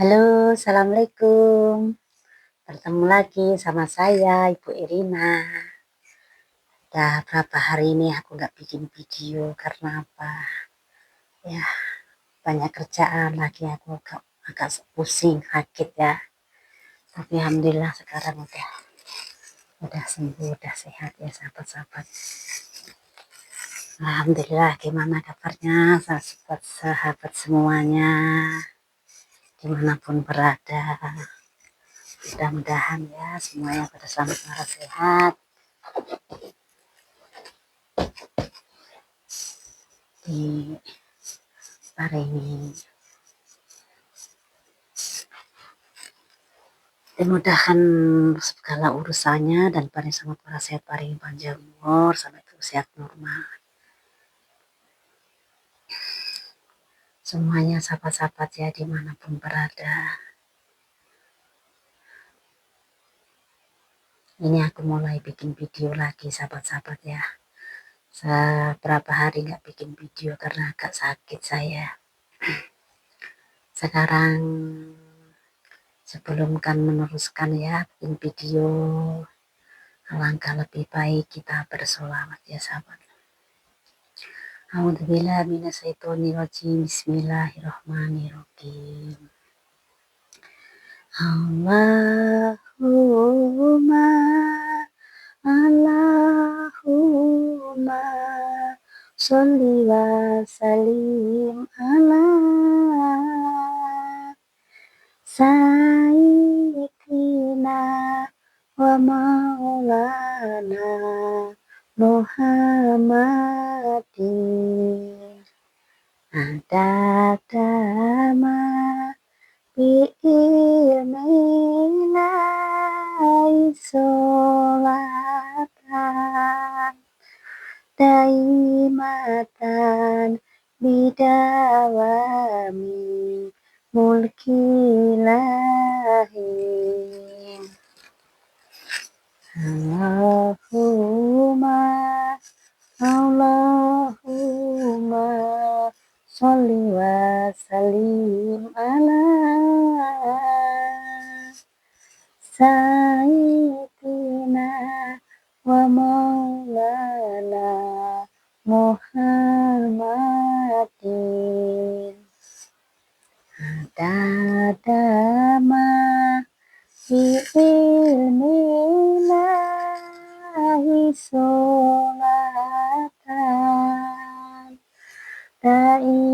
Halo, assalamualaikum. Bertemu lagi sama saya, Ibu Irina. Udah berapa hari ini aku nggak bikin video karena apa? Ya, banyak kerjaan lagi aku agak pusing, sakit ya. Tapi alhamdulillah sekarang udah sembuh, udah sehat ya sahabat-sahabat. Alhamdulillah, gimana kabarnya sahabat-sahabat semuanya, dimanapun berada. Mudah-mudahan ya semuanya pada selamat sehat. Diparingi dimudahkan segala urusannya dan paling sama para sehat, paling panjang umur sampai usia normal. Semuanya sahabat-sahabat ya dimanapun berada. Ini aku mulai bikin video lagi sahabat-sahabat ya. Seberapa hari nggak bikin video karena agak sakit saya. Sekarang sebelum kan meneruskan ya bikin video, alangkah lebih baik kita bersolawat ya sahabat. A'udzubillah minasyaitonirrajim. Bismillahirrahmanirrahim. Allahumma Allahumma sholli wa sallim ala sayyidina wa maulana Muhammadin adadama bi'ilmilai sholatan daimatan bidawami mulkilahi. Allahumma sholli wa sallim ala sayyidina wa maulana Muhammadin adadama bi'ilmillahi sholatan daimatan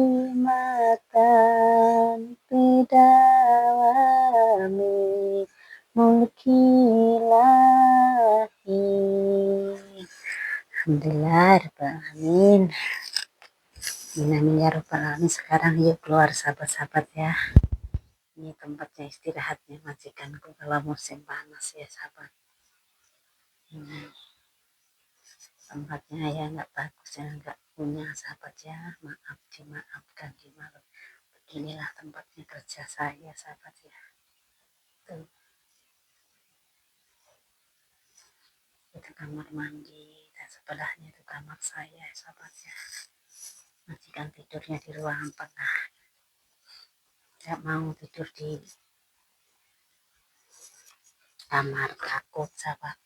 bidawami mulkilahi. Alhamdulillah rabbil alamin. Amin ya rabbal alamin. Sekarang yuk keluar sahabat-sahabat ya. Ini tempatnya istirahatnya majikanku kalau musim panas ya sahabat. Ini tempatnya ya nggak bagus ya, nggak punya sahabat ya. Maaf, dimaafkan dimaklum. Beginilah tempatnya kerja saya sahabat ya. Tuh, itu kamar mandi dan sebelahnya itu kamar saya sahabat ya. Majikan tidurnya di ruangan tengah. Nggak mau tidur di kamar, takut sahabat.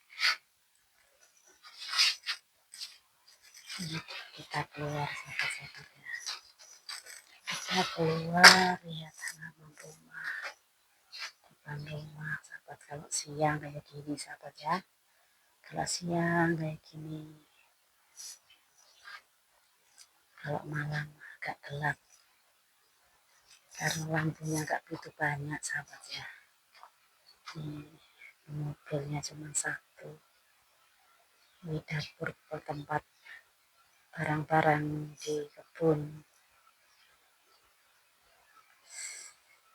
Kita keluar sahabat-sahabat ya. Kita keluar lihat halaman rumah, depan rumah sahabat. Kalau siang kayak gini sahabat ya, kalau siang kayak gini, kalau malam agak gelap karena lampunya nggak begitu banyak sahabat ya. Mobilnya cuma satu. Ini dapur tempat barang-barang di kebun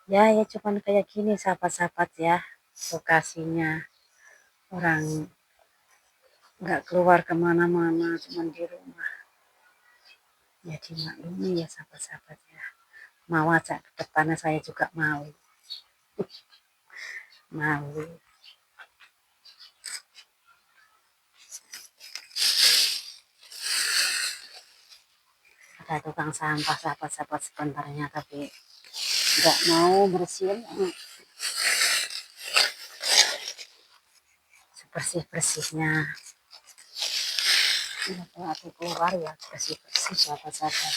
ya. Ya cuman kayak gini sahabat-sahabat ya, lokasinya. Orang nggak keluar kemana-mana, cuman di rumah ya. Dimaklumi ya sahabat-sahabat ya. Mau ajak ke depannya saya juga mau. Ada tukang sampah sahabat-sahabat sebenarnya, tapi nggak mau bersihin sebersih-bersihnya. Ini kalau aku keluar ya bersih-bersih sahabat-sahabat.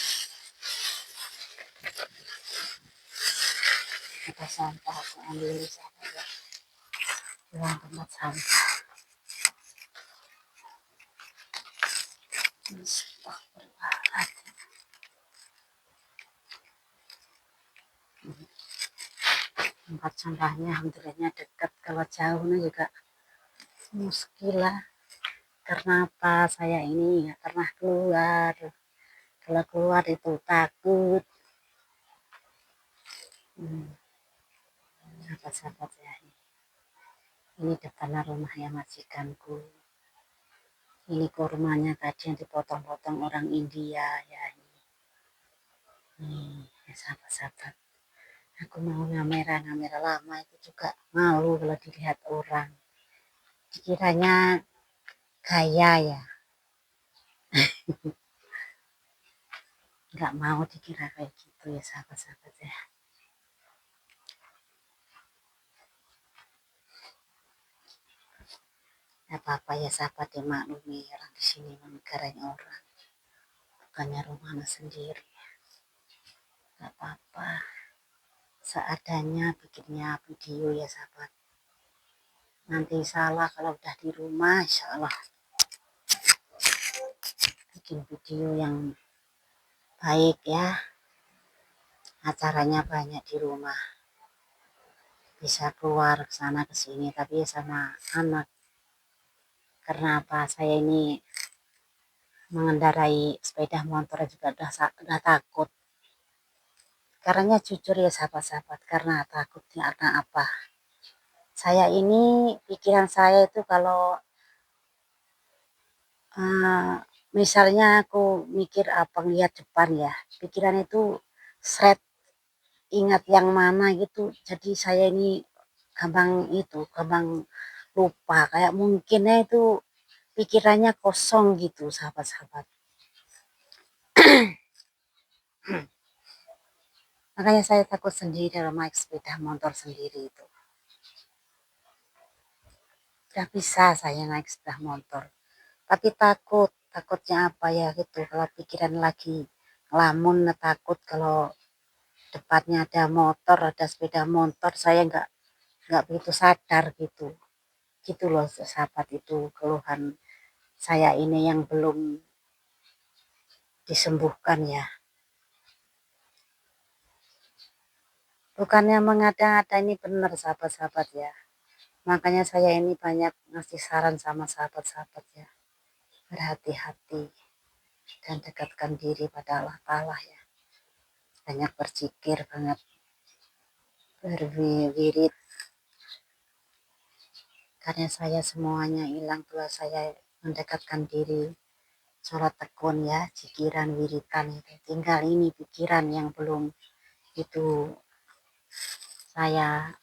Ada sampah aku ambil sahabat ya. Buang tempat sampah. Astagfirullahaladzim. Tempat sampahnya alhamdulillahnya dekat, kalau jauhnya juga muskilah. Karena apa, saya ini nggak pernah keluar. Kalau keluar itu takut. Sahabat-sahabat ya, ini depan rumahnya majikanku. Ini kurmanya tadi yang dipotong-potong orang India ya. Ya sahabat-sahabat, aku mau ngamera lama itu juga malu kalau dilihat orang, dikiranya gaya ya. Nggak mau dikira kayak gitu ya sahabat-sahabat ya. Apa-apa ya sahabat, dimaklumi orang di sini negaranya orang, bukannya rumahnya sendiri. Nggak apa-apa, seadanya bikinnya video ya sahabat. Nanti salah kalau udah di rumah, insya Allah bikin video yang baik ya. Acaranya banyak di rumah, bisa keluar ke sana ke sini, tapi sama anak. Karena apa, saya ini mengendarai sepeda motor juga udah takut. Karena jujur ya sahabat-sahabat, karena takutnya karena apa, saya ini pikiran saya itu kalau misalnya aku mikir apa ngeliat depan ya, pikiran itu seret, ingat yang mana gitu. Jadi saya ini gampang lupa, kayak mungkinnya itu pikirannya kosong gitu sahabat-sahabat. Makanya saya takut sendiri dalam naik sepeda motor sendiri itu. Udah bisa saya naik sepeda motor, tapi takutnya apa ya gitu, kalau pikiran lagi ngelamun, takut kalau depannya ada motor, ada sepeda motor, saya nggak begitu sadar gitu. Gitu loh sahabat, itu keluhan saya ini yang belum disembuhkan ya. Bukannya mengada-ngada, ini benar sahabat-sahabat ya. Makanya saya ini banyak ngasih saran sama sahabat-sahabat ya. Berhati-hati dan dekatkan diri pada Allah Ta'ala ya. Banyak berzikir, banyak berwirid. Karena saya semuanya hilang, kalau saya mendekatkan diri, sholat tekun ya, zikiran, wiritan itu. Tinggal ini pikiran yang belum itu saya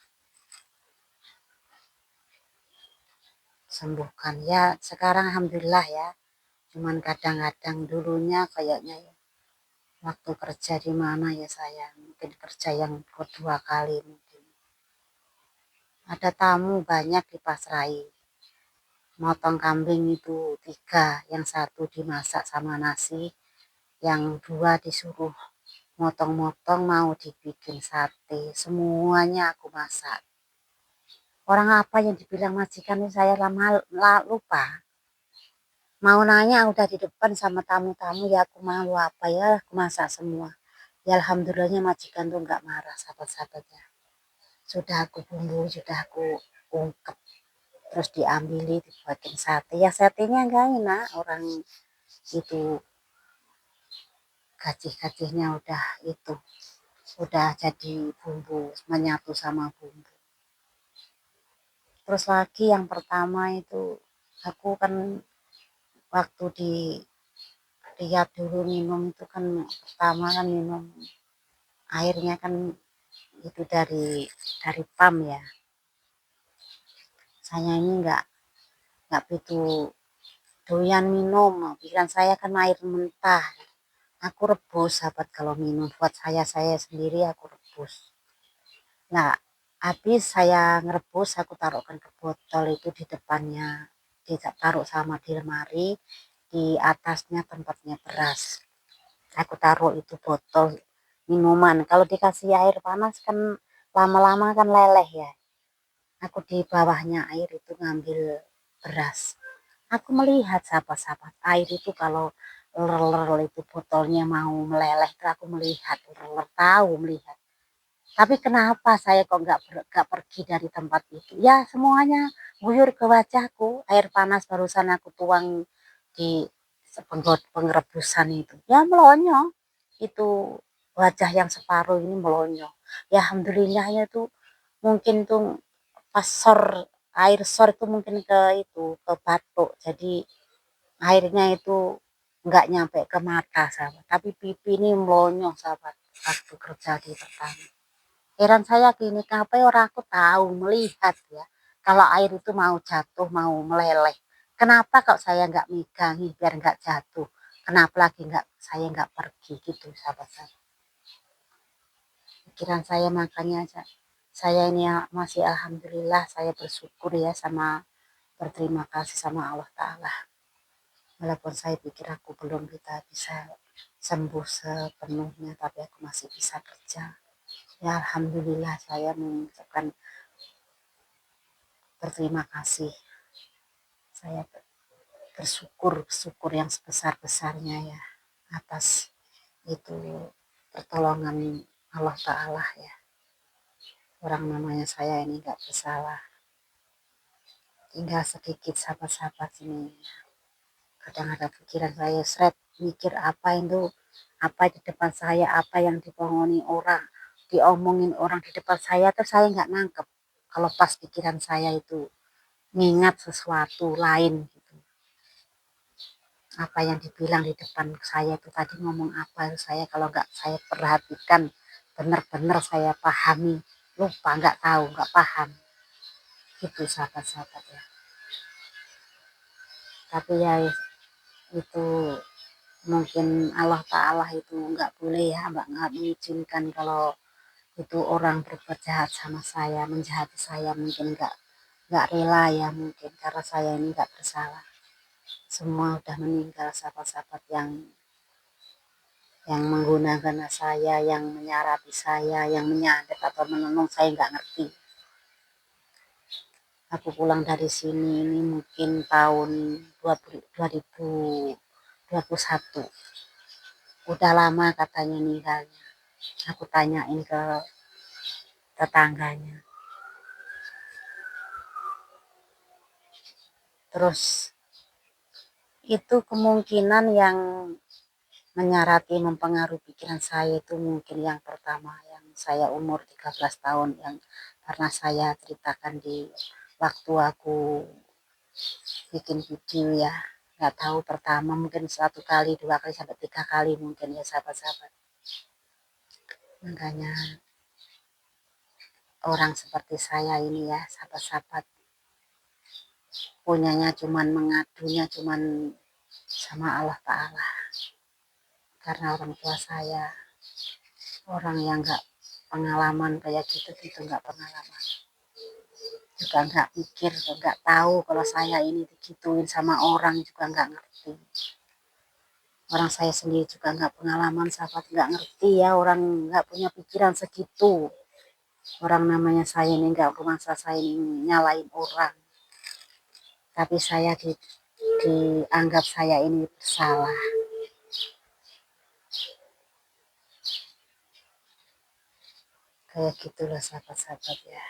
sembuhkan ya. Sekarang alhamdulillah ya, cuman kadang-kadang dulunya kayaknya ya, waktu kerja di mana ya, saya mungkin kerja yang kedua kali, mungkin ada tamu banyak dipasrai, motong kambing itu 3, yang 1 dimasak sama nasi, yang 2 disuruh motong-motong mau dibikin sate, semuanya aku masak. Orang apa yang dibilang majikan, saya lupa. Mau nanya udah di depan sama tamu-tamu ya, aku malu apa ya, aku masak semua. Ya alhamdulillahnya majikan tuh nggak marah sahabat-sahabatnya. Sudah aku bumbu, sudah aku ungkep, terus diambil dibuatin sate. Ya satenya enggak enak, orang itu gajih-gajihnya udah itu, udah jadi bumbu, menyatu sama bumbu. Terus lagi yang pertama itu, aku kan waktu lihat dulu minum itu kan, pertama kan minum airnya kan itu dari pam ya. Saya ini nggak begitu doyan minum, pikiran saya kan air mentah. Aku rebus sahabat, kalau minum buat saya sendiri aku rebus. Nah, habis saya ngerebus, aku taruhkan ke botol itu di depannya, ditaruh sama di lemari, di atasnya tempatnya beras. Aku taruh itu botol minuman. Kalau dikasih air panas kan lama-lama kan leleh ya. Aku di bawahnya air itu ngambil beras. Aku melihat sahabat-sahabat air itu kalau ler itu botolnya mau meleleh, itu aku melihat ler tahu melihat. Tapi kenapa saya kok nggak pergi dari tempat itu? Ya semuanya buyur ke wajahku. Air panas barusan aku tuang di pengrebusan itu. Ya melonyo. Itu wajah yang separuh ini melonyo. Ya alhamdulillahnya tuh mungkin tuh pas air sor itu mungkin ke itu ke batuk. Jadi airnya itu nggak nyampe ke mata sahabat. Tapi pipi ini melonyo sahabat waktu kerja di pertama. Heran saya gini, kenapa orang aku tahu, melihat ya, kalau air itu mau jatuh, mau meleleh. Kenapa kok saya nggak megangi biar nggak jatuh? Kenapa lagi nggak saya nggak pergi gitu, sahabat-sahabat. Pikiran saya makanya saya ini ya, masih alhamdulillah saya bersyukur ya sama berterima kasih sama Allah Ta'ala. Walaupun saya pikir aku belum bisa sembuh sepenuhnya, tapi aku masih bisa kerja. Ya alhamdulillah saya mengucapkan berterima kasih. Saya bersyukur yang sebesar-besarnya ya atas itu pertolongan Allah Ta'ala ya. Orang namanya saya ini nggak bersalah. Tinggal sedikit sahabat-sahabat ini. Kadang ada pikiran saya seret mikir apa itu, apa di depan saya, apa yang diomongin orang, diomongin orang di depan saya, terus saya nggak nangkep. Kalau pas pikiran saya itu mengingat sesuatu lain gitu. Apa yang dibilang di depan saya itu tadi ngomong apa itu saya kalau nggak saya perhatikan benar-benar saya pahami, lupa nggak tahu nggak paham gitu sahabat-sahabat ya. Tapi ya itu mungkin Allah Ta'ala itu nggak boleh ya, nggak mengizinkan kalau itu orang berbuat jahat sama saya, menjahati saya, mungkin nggak rela ya, mungkin karena saya ini nggak bersalah. Semua udah meninggal sahabat-sahabat yang menggunakan saya, yang menyarapi saya, yang menyadet atau menenung saya nggak ngerti. Aku pulang dari sini ini mungkin tahun 2021. Udah lama katanya meninggalnya. Aku tanyain ke tetangganya. Terus itu kemungkinan yang menyarati mempengaruhi pikiran saya itu mungkin yang pertama yang saya umur 13 tahun yang karena saya ceritakan di waktu aku bikin video ya, nggak tahu pertama mungkin 1 kali 2 kali sampai 3 kali mungkin ya sahabat-sahabat. Makanya orang seperti saya ini ya sahabat-sahabat punyanya cuman mengadunya cuman sama Allah Ta'ala karena orang tua saya orang yang nggak pengalaman kayak gitu nggak pengalaman juga nggak pikir nggak tahu kalau saya ini digituin sama orang juga nggak ngerti. Orang saya sendiri juga nggak pengalaman sahabat nggak ngerti ya orang nggak punya pikiran segitu. Orang namanya saya ini nggak bermaksud saya ini nyalain orang, tapi saya dianggap saya ini bersalah. Kayak gitulah sahabat-sahabat ya.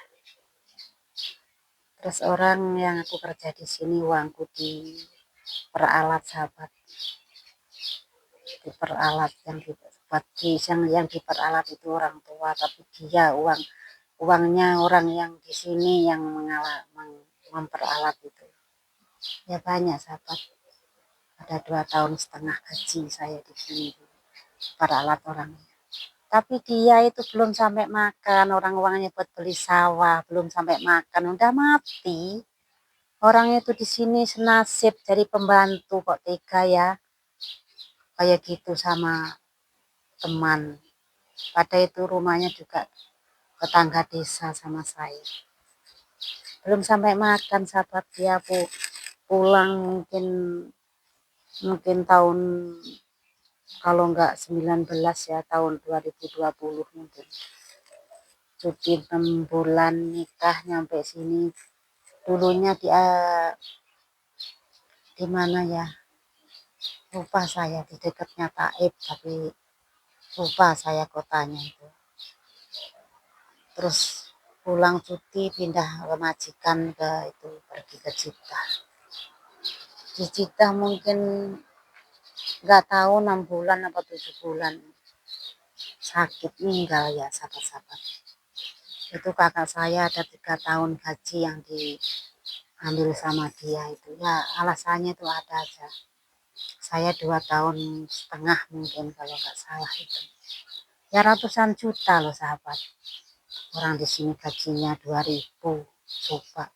Terus orang yang aku kerja di sini uangku diperalat sahabat, diperalat yang dibuat yang diperalat itu orang tua, tapi dia uangnya orang yang di sini yang memperalat itu. Ya banyak sahabat. Ada 2 tahun setengah gaji saya di sini peralat orang. Tapi dia itu belum sampai makan, orang uangnya buat beli sawah, belum sampai makan, udah mati. Orang itu di sini senasib jadi pembantu kok tega ya. Kayak gitu sama teman. Pada itu rumahnya juga tetangga desa sama saya. Belum sampai makan sahabat, dia pulang mungkin tahun, kalau enggak 19 ya, tahun 2020 mungkin. Cuti 6 bulan nikah nyampe sini. Dulunya dia di mana ya? Lupa saya, di dekatnya Taib, tapi lupa saya kotanya itu. Terus pulang cuti pindah ke majikan, ke itu, pergi ke Jeddah. Di Jeddah mungkin nggak tahu 6 bulan atau 7 bulan sakit meninggal ya sahabat-sahabat. Itu kakak saya ada 3 tahun gaji yang diambil sama dia itu. Ya alasannya itu ada aja. Saya 2 tahun setengah mungkin kalau nggak salah itu. Ya ratusan juta loh sahabat. Orang di sini gajinya 2.000, coba.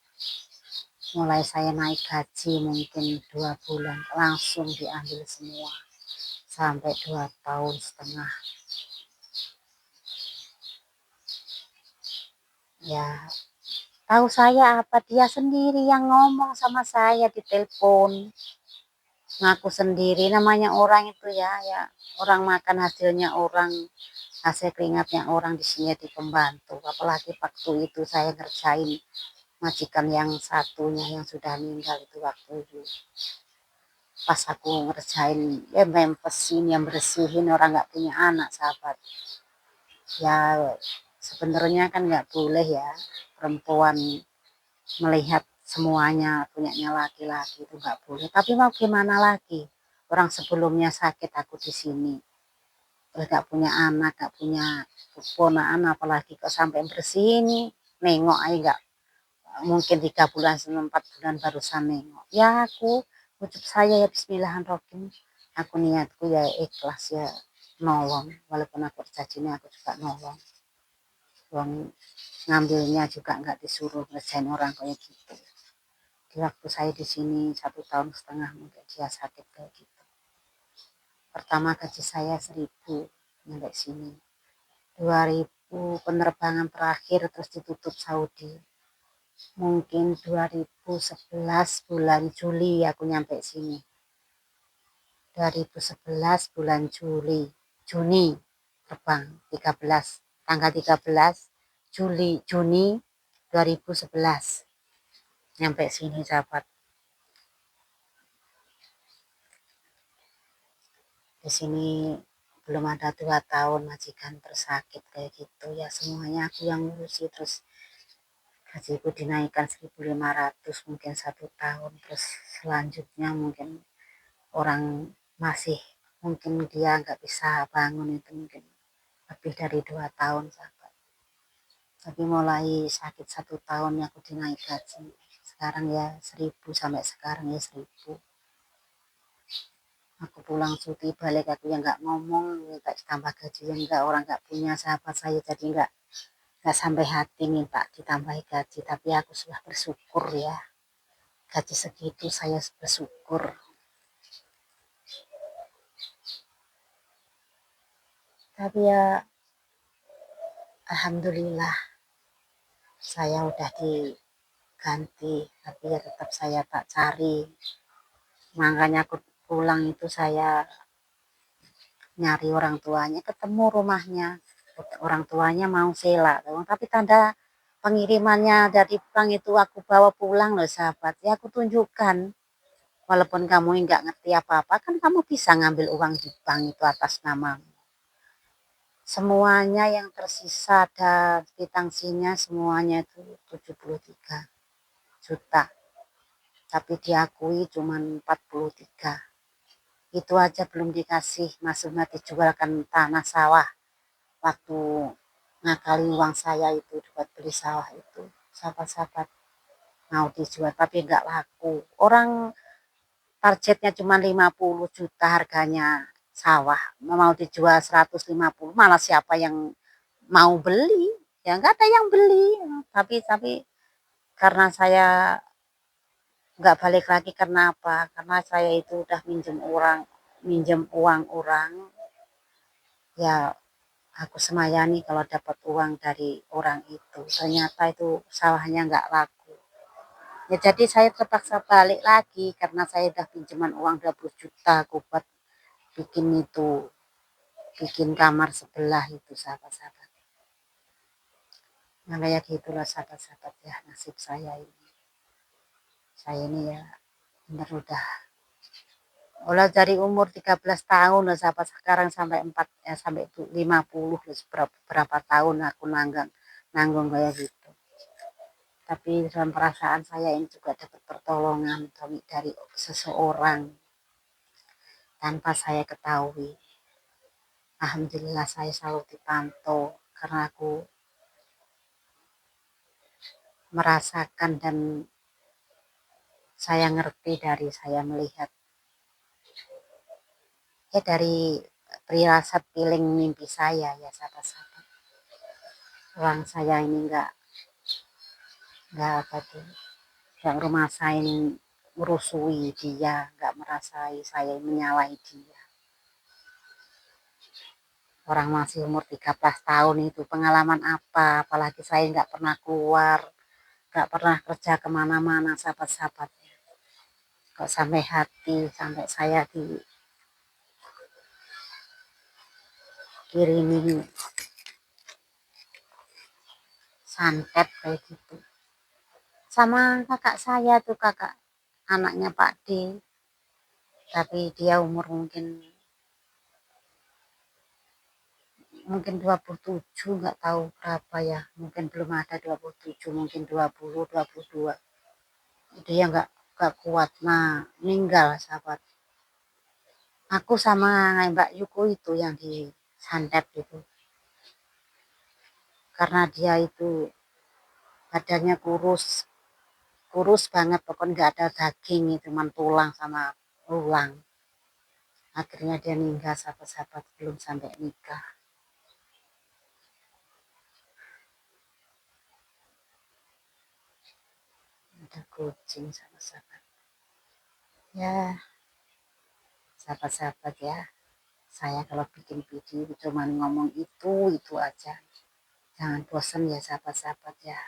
Mulai saya naik gaji mungkin 2 bulan langsung diambil semua. Sampai 2 tahun setengah. Ya, tahu saya apa, dia sendiri yang ngomong sama saya di telepon. Ngaku sendiri, namanya orang itu ya, orang makan hasilnya orang, hasil keringatnya orang, di sini di pembantu. Apalagi waktu itu saya ngerjain majikan yang satunya yang sudah meninggal itu, waktu itu pas aku ngerjain ya mempesin, yang bersihin, orang nggak punya anak sahabat. Ya sebenarnya kan nggak boleh ya perempuan melihat semuanya punyanya laki-laki, itu nggak boleh. Tapi mau gimana lagi, orang sebelumnya sakit, aku di sini terus nggak punya anak, nggak punya keponakan, apalagi kok sampai bersih ini, nengok aja nggak, mungkin 3 bulan 4 bulan barusan nengok. Ya aku ucap saya ya Bismillahirrahmanirrahim, aku niatku ya ikhlas ya, nolong, walaupun aku janjinya aku juga nolong. Uang ngambilnya juga nggak disuruh ngerjain orang kayak gitu. Di waktu saya di sini 1 tahun setengah mungkin dia sakit kayak gitu. Pertama gaji saya 1.000 nyampe sini. 2.000 penerbangan terakhir terus ditutup Saudi. Mungkin 2011 bulan Juli aku nyampe sini. 2011 bulan Juni terbang 13, tanggal 13 Juni 2011 nyampe sini sahabat. Di sini belum ada 2 tahun majikan tersakit kayak gitu ya, semuanya aku yang ngurusi. Terus gajiku dinaikkan 1.500 mungkin 1 tahun. Terus selanjutnya mungkin orang masih, mungkin dia nggak bisa bangun itu mungkin lebih dari 2 tahun sahabat. Tapi mulai sakit 1 tahun ya aku dinaik gaji. Sekarang ya 1.000, sampai sekarang ya 1.000. Aku pulang cuti balik aku yang nggak ngomong, minta ditambah gaji, yang enggak, orang nggak punya sahabat saya, jadi nggak sampai hati minta ditambah gaji. Tapi aku sudah bersyukur ya, gaji segitu saya bersyukur. Tapi ya alhamdulillah saya udah diganti, tapi ya tetap saya tak cari. Makanya aku pulang itu saya nyari orang tuanya, ketemu rumahnya, orang tuanya mau sela, tapi tanda pengirimannya dari bank itu aku bawa pulang loh sahabat. Ya aku tunjukkan, walaupun kamu nggak ngerti apa-apa, kan kamu bisa ngambil uang di bank itu atas namamu. Semuanya yang tersisa ada kwitansinya, semuanya itu 73 juta. Tapi diakui cuma 43. Itu aja belum dikasih, maksudnya dijualkan tanah sawah. Waktu ngakali uang saya itu buat beli sawah itu, sahabat-sahabat, mau dijual tapi nggak laku. Orang targetnya cuma 50 juta harganya sawah, mau dijual 150, malah siapa yang mau beli? Ya nggak ada yang beli. Tapi karena saya nggak balik lagi, karena apa? Karena saya itu udah minjem uang orang, ya aku semayani kalau dapat uang dari orang itu. Ternyata itu sawahnya nggak laku. Ya jadi saya terpaksa balik lagi karena saya udah pinjaman uang 20 juta aku buat bikin itu, bikin kamar sebelah itu sahabat-sahabat. Nah kayak gitulah sahabat-sahabat ya nasib saya ini. Saya ini ya bener udah dari umur 13 tahun loh sahabat, sekarang sampai 4 sampai 50 berapa tahun aku nanggung kayak gitu. Tapi dalam perasaan saya ini juga dapat pertolongan dari seseorang tanpa saya ketahui. Alhamdulillah saya selalu dipantau karena aku merasakan dan saya ngerti dari saya melihat ya dari firasat feeling mimpi saya ya sahabat-sahabat. Orang saya ini nggak apa tuh, yang rumah saya ini merusui dia, nggak merasai saya menyalahi dia. Orang masih umur 13 tahun itu pengalaman apa, apalagi saya nggak pernah keluar, nggak pernah kerja kemana-mana sahabat-sahabat. Kok sampai hati, sampai saya dikirimin santet kayak gitu. Sama kakak saya tuh, kakak anaknya Pak D, tapi dia umur mungkin 27, nggak tahu berapa ya, mungkin belum ada 27, mungkin 20, 22. Dia nggak kuat, nah meninggal sahabat. Aku sama Mbak Yuko itu yang disantet itu, karena dia itu badannya kurus, kurus banget, pokoknya nggak ada daging, cuma tulang sama tulang. Akhirnya dia meninggal sahabat-sahabat, belum sampai nikah. Ada kucing sahabat-sahabat. Ya, sahabat-sahabat ya. Saya kalau bikin video cuma ngomong itu aja. Jangan bosan ya sahabat-sahabat ya.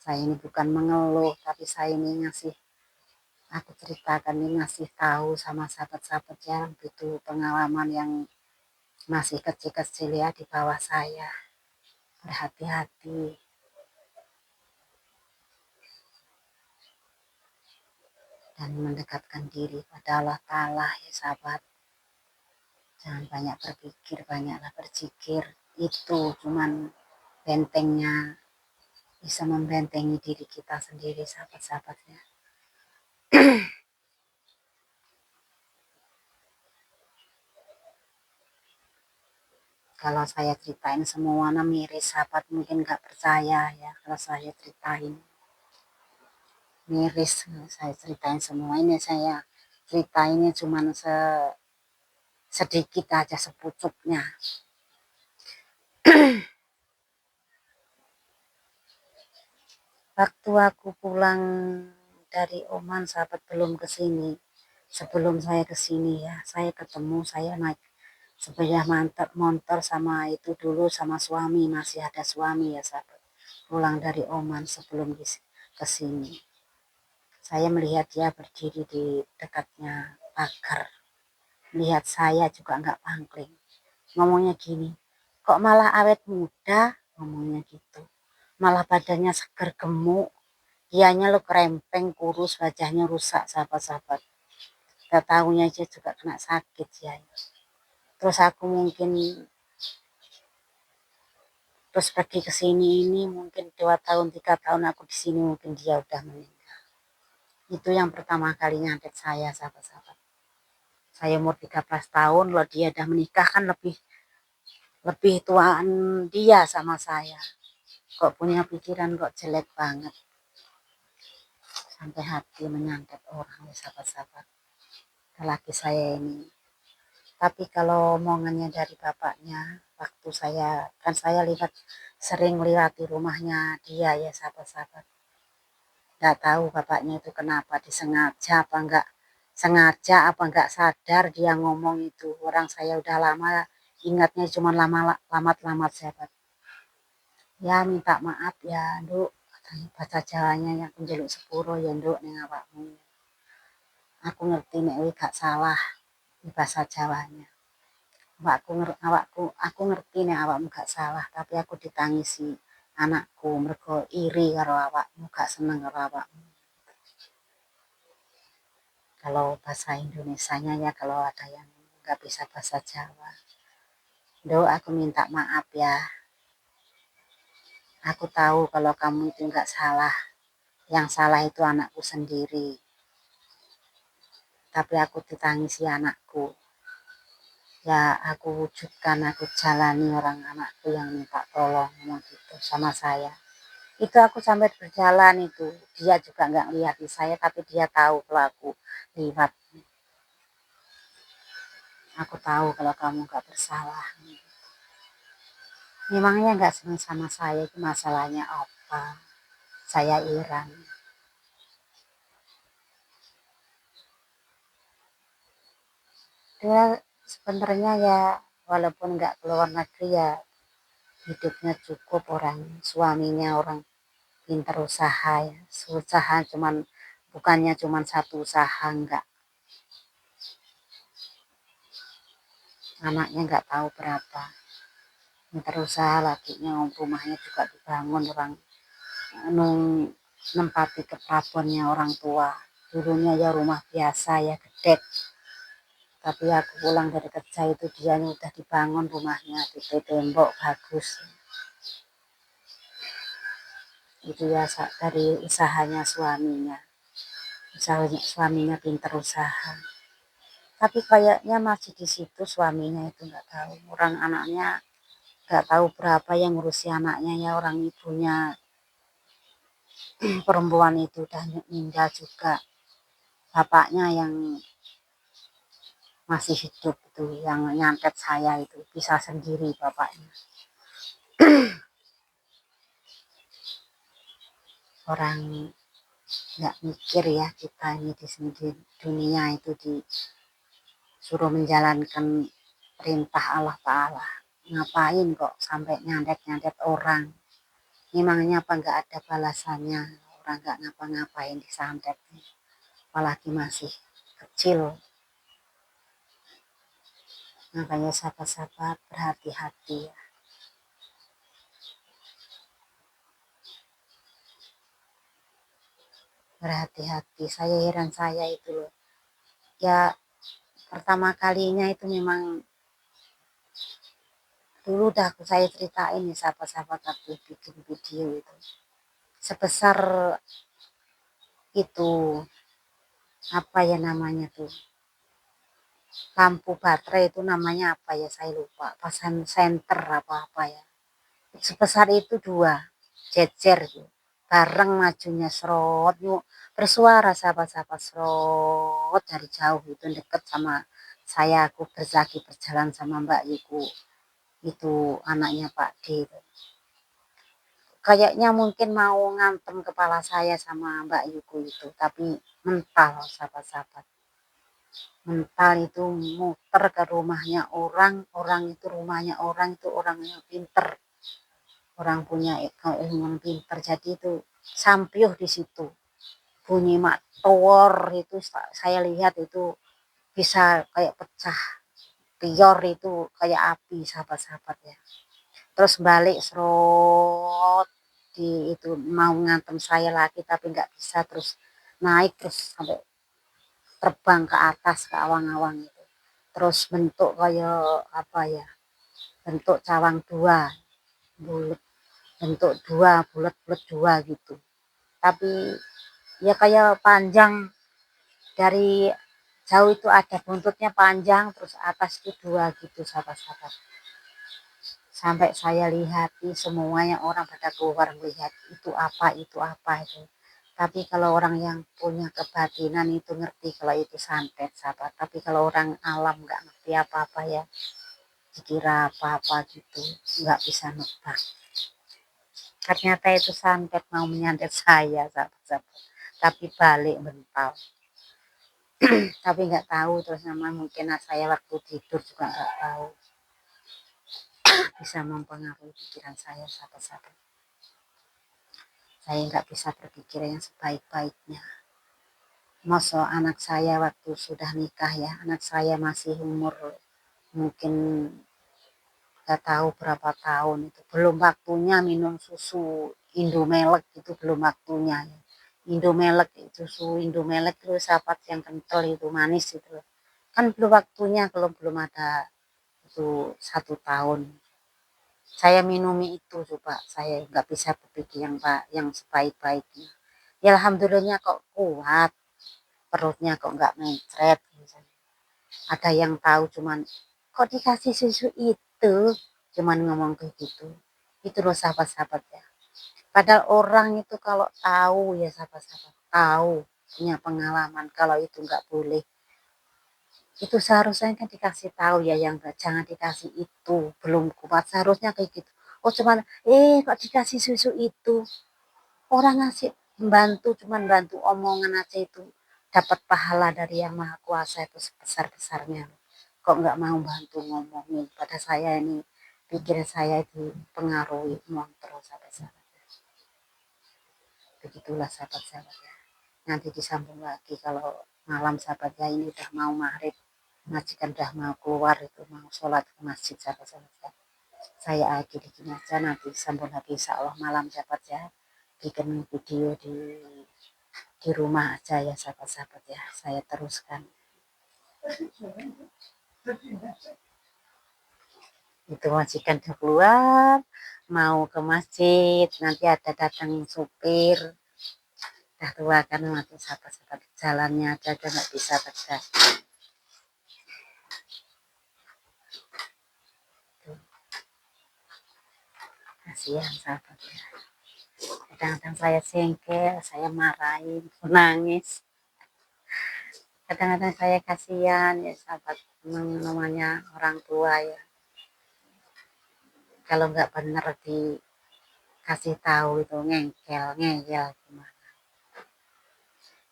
Saya ini bukan mengeluh, tapi saya ini aku ceritakan ini ngasih tahu sama sahabat-sahabat ya, itu pengalaman yang masih kecil-kecil ya di bawah saya. Berhati-hati dan mendekatkan diri pada Allah Ta'ala ya sahabat. Jangan banyak berpikir, banyaklah berzikir. Itu cuman bentengnya, bisa membentengi diri kita sendiri sahabat-sahabatnya. Kalau saya ceritain semuanya miris sahabat, mungkin gak percaya ya kalau saya ceritain. Miris saya ceritain semua ini, saya ceritainnya cuman sedikit aja, sepucuknya. Waktu aku pulang dari Oman sahabat, belum ke sini. Sebelum saya ke sini ya, saya ketemu, saya naik sepeda motor sama itu dulu sama suami, masih ada suami ya sahabat. Pulang dari Oman sebelum ke sini. Saya melihat dia berdiri di dekatnya pagar. Lihat saya juga nggak pangling. Ngomongnya gini, kok malah awet muda? Ngomongnya gitu. Malah badannya seger gemuk. Dianya lo kerempeng, kurus, wajahnya rusak sahabat-sahabat. Gak tahunya aja juga kena sakit ya. Terus aku mungkin terus pergi ke sini ini mungkin 2 tahun 3 tahun aku di sini, mungkin dia udah meninggal. Itu yang pertama kali nyantet saya sahabat-sahabat. Saya umur 13 tahun loh, dia udah menikah, kan lebih lebih tuaan dia sama saya. Kok punya pikiran kok jelek banget. Sampai hati menyantet orang ya sahabat-sahabat. Laki saya ini. Tapi kalau omongannya dari bapaknya, waktu saya, kan saya sering lihat di rumahnya dia ya sahabat-sahabat. Nggak tahu bapaknya itu kenapa, disengaja apa enggak sengaja, apa enggak sadar dia ngomong itu. Orang saya udah lama ingatnya cuma lamat-lamat sahabat. Ya minta maaf ya nduk, katanya bahasa Jawanya yang njaluk sepuro ya nduk ning awakmu. Aku ngerti nek kowe gak salah di bahasa Jawanya. Aku ngerti nek awakmu gak salah, tapi aku ditangisi anakku mergo iri karo awakmu, gak seneng karo awakmu. Kalau bahasa Indonesianya ya kalau ada yang nggak bisa bahasa Jawa. Nduk, aku minta maaf ya. Aku tahu kalau kamu itu nggak salah. Yang salah itu anakku sendiri. Tapi aku ditangisi anakku. Ya aku wujudkan, aku jalani orang anakku yang minta tolong ngomong gitu sama saya. Itu aku sampai berjalan itu. Dia juga nggak lihat di saya, tapi dia tahu kalau aku lihat. Aku tahu kalau kamu nggak bersalah. Memangnya nggak senang sama saya, itu masalahnya apa? Saya Iran. Dia sebenarnya ya walaupun nggak keluar negeri ya hidupnya cukup, orang suaminya orang pintar usaha ya. Usaha cuman bukannya cuman satu usaha, enggak. Anaknya nggak tahu berapa. Pintar usaha, lakinya rumahnya juga dibangun orang nung nempati ke plafon,nya orang tua. Dulunya ya rumah biasa ya gedek. Tapi aku pulang dari kerja itu dia udah dibangun rumahnya, di tembok bagus. Itu ya dari usahanya suaminya. Suaminya pintar usaha. Tapi kayaknya masih di situ suaminya itu nggak tahu. Orang anaknya nggak tahu berapa yang ngurusi anaknya ya, orang ibunya perempuan itu udah meninggal juga. Bapaknya yang masih hidup itu yang nyantet saya itu bisa sendiri bapaknya. Orang nggak mikir ya, kita ini di dunia itu disuruh menjalankan perintah Allah Ta'ala. Ngapain kok sampai nyandet-nyandet orang? Memangnya apa nggak ada balasannya? Orang nggak ngapa-ngapain disantet. Apalagi masih kecil. Makanya sahabat-sahabat berhati-hati ya. Berhati-hati. Saya heran saya itu loh. Ya pertama kalinya itu memang dulu udah saya ceritain nih sahabat-sahabat waktu bikin video itu. Sebesar itu apa ya namanya tuh, lampu baterai itu namanya apa ya saya lupa, pasang senter apa ya, sebesar itu dua jejer tuh bareng majunya serot yuk, bersuara sahabat-sahabat serot dari jauh itu deket sama saya. Aku berzaki berjalan sama Mbak Yuku itu anaknya Pak D itu. Kayaknya mungkin mau ngantem kepala saya sama Mbak Yuku itu, tapi mental sahabat-sahabat. Mental itu muter ke rumahnya orang, orang itu rumahnya orang, itu orangnya pinter. Orang punya ilmu yang pinter, jadi itu sampiuh di situ. Bunyi mak tower itu saya lihat itu bisa kayak pecah. Pior itu kayak api sahabat-sahabat ya. Terus balik serot di itu mau ngantem saya lagi tapi nggak bisa, terus naik terus sampai terbang ke atas ke awang-awang itu. Terus bentuk kayak apa ya? Bentuk cawang dua, bulat, bentuk dua, bulat-bulat dua gitu. Tapi ya kayak panjang, dari jauh itu ada buntutnya panjang, terus atas itu dua gitu sahabat-sahabat. Sampai saya lihati semuanya orang pada keluar melihat itu apa itu. Tapi kalau orang yang punya kebatinan itu ngerti kalau itu santet sahabat. Tapi kalau orang alam nggak ngerti apa-apa ya, dikira apa-apa gitu, nggak bisa nebak. Ternyata itu santet mau menyantet saya sahabat-sahabat. Tapi balik mental. Tapi nggak tahu terus nama mungkin saya waktu tidur juga nggak tahu. bisa mempengaruhi pikiran saya, sahabat-sahabat. Saya nggak bisa berpikir yang sebaik-baiknya. Masa anak saya waktu sudah nikah ya, anak saya masih umur mungkin nggak tahu berapa tahun itu, belum waktunya minum susu Indomelek, itu belum waktunya ya. Indomelek itu susu Indomelek itu sahabat yang kental itu manis itu kan belum waktunya kalau belum ada itu 1 tahun. Saya minumi itu coba, saya nggak bisa berpikir yang sebaik-baiknya. Ya alhamdulillahnya kok kuat, perutnya kok nggak mencret. Ada yang tahu cuman kok dikasih susu itu, cuman ngomong kayak gitu. Itu loh sahabat-sahabat ya. Padahal orang itu kalau tahu ya sahabat-sahabat, tahu punya pengalaman kalau itu nggak boleh. Itu seharusnya kan dikasih tahu ya, yang jangan dikasih itu, belum kuat seharusnya kayak gitu. Oh cuman kok dikasih susu itu, orang ngasih membantu cuman bantu omongan aja itu dapat pahala dari yang maha kuasa itu sebesar-besarnya. Kok nggak mau bantu ngomongin pada saya ini, pikir saya dipengaruhi ngomong terus sahabat-sahabat. Begitulah sahabat-sahabat ya. Nanti disambung lagi kalau malam sahabat ya, ini udah mau maghrib, majikan udah mau keluar itu mau sholat ke masjid sahabat-sahabat ya. Saya akhiri gini aja, nanti sambung lagi insya Allah malam sahabat ya, bikin video di rumah aja ya sahabat-sahabat ya, saya teruskan. Itu majikan udah keluar mau ke masjid, nanti ada datang supir udah tua kan, nanti sahabat-sahabat jalannya aja udah nggak bisa tegak. Kasihan sahabat ya, kadang-kadang saya sengkel, saya marahin, nangis, kadang-kadang saya kasihan ya sahabat, namanya orang tua ya, kalau nggak bener dikasih tahu itu ngengkel ngeyel gimana.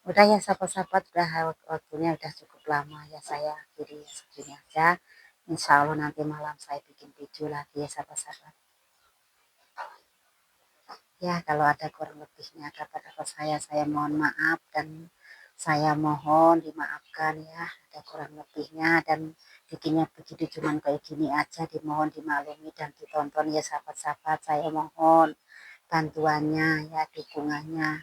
Udah ya sahabat-sahabat, udah waktunya udah cukup lama ya, saya akhiri segini aja. Insya Allah nanti malam saya bikin video lagi ya sahabat-sahabat. Ya kalau ada kurang lebihnya kata-kata saya mohon maaf, dan saya mohon dimaafkan ya, ada kurang lebihnya, dan bikinnya begitu cuman kayak gini aja, dimohon dimaklumi dan ditonton ya sahabat-sahabat. Saya mohon bantuannya ya, dukungannya,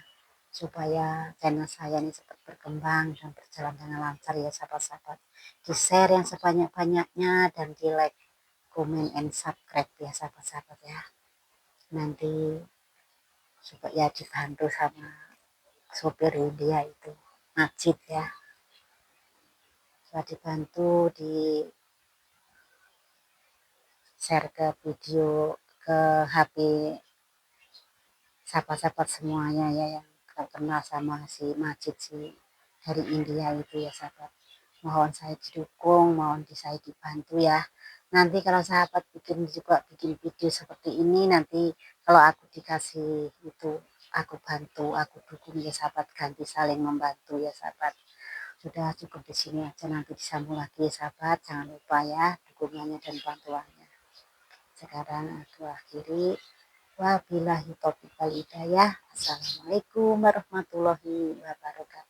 supaya channel saya ini cepat berkembang dan berjalan dengan lancar ya sahabat-sahabat. Di share yang sebanyak-banyaknya dan di like, komen, and subscribe ya sahabat-sahabat ya. Nanti supaya dibantu sama sopir dia itu Majid ya, supaya dibantu di share ke video ke HP sahabat-sahabat semuanya ya, yang terkenal sama si Majid si dari India itu ya sahabat. Mohon saya didukung, mohon saya dibantu ya. Nanti kalau sahabat bikin juga bikin video seperti ini, nanti kalau aku dikasih itu aku bantu, aku dukung ya sahabat, ganti saling membantu ya sahabat. Sudah cukup di sini aja, nanti disambung lagi ya sahabat. Jangan lupa ya dukungannya dan bantuannya. Sekarang aku akhiri. Wabillahi taufiq wal hidayah. Assalamualaikum warahmatullahi wabarakatuh.